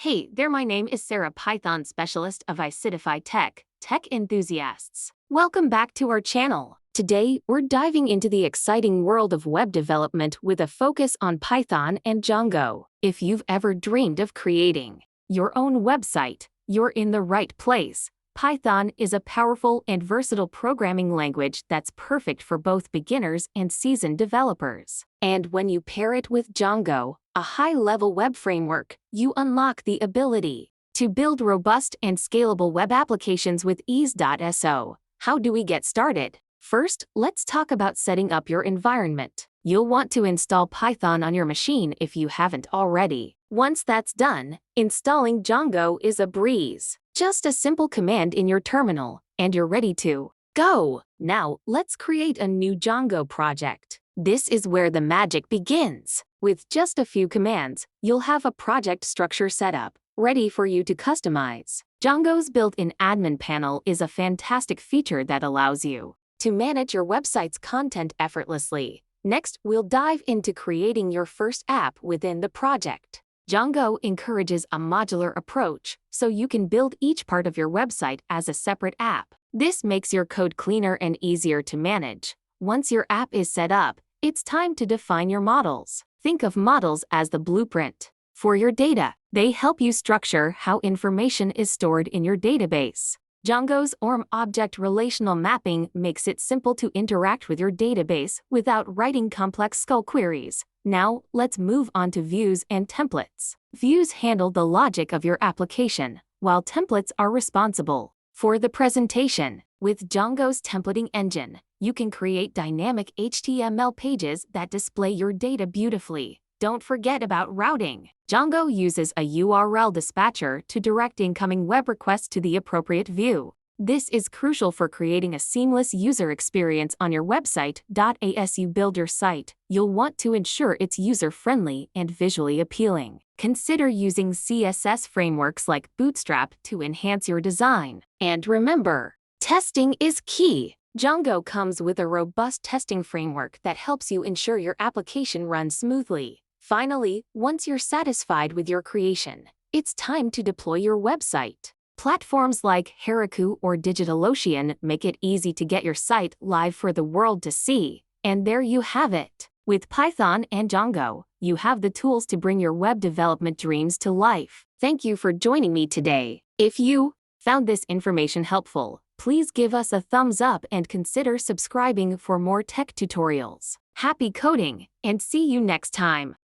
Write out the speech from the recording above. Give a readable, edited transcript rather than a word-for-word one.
Hey there, my name is Sarah, Python specialist of FastAPI Tech enthusiasts. Welcome back to our channel. Today, we're diving into the exciting world of web development with a focus on Python and Django. If you've ever dreamed of creating your own website, you're in the right place. Python is a powerful and versatile programming language that's perfect for both beginners and seasoned developers. And when you pair it with Django, a high-level web framework, you unlock the ability to build robust and scalable web applications with ease. So, how do we get started? First, let's talk about setting up your environment. You'll want to install Python on your machine if you haven't already. Once that's done, installing Django is a breeze. Just a simple command in your terminal, and you're ready to go. Now, let's create a new Django project. This is where the magic begins. With just a few commands, you'll have a project structure set up, ready for you to customize. Django's built-in admin panel is a fantastic feature that allows you to manage your website's content effortlessly. Next, we'll dive into creating your first app within the project. Django encourages a modular approach, so you can build each part of your website as a separate app. This makes your code cleaner and easier to manage. Once your app is set up, it's time to define your models. Think of models as the blueprint for your data. They help you structure how information is stored in your database. Django's ORM object relational mapping makes it simple to interact with your database without writing complex SQL queries. Now, let's move on to views and templates. Views handle the logic of your application, while templates are responsible for the presentation. With Django's templating engine, you can create dynamic HTML pages that display your data beautifully. Don't forget about routing. Django uses a URL dispatcher to direct incoming web requests to the appropriate view. This is crucial for creating a seamless user experience on your website. As you build your site, you'll want to ensure it's user-friendly and visually appealing. Consider using CSS frameworks like Bootstrap to enhance your design. And remember, testing is key. Django comes with a robust testing framework that helps you ensure your application runs smoothly. Finally, once you're satisfied with your creation, it's time to deploy your website. Platforms like Heroku or DigitalOcean make it easy to get your site live for the world to see. And there you have it. With Python and Django, you have the tools to bring your web development dreams to life. Thank you for joining me today. If you found this information helpful, please give us a thumbs up and consider subscribing for more tech tutorials. Happy coding, and see you next time.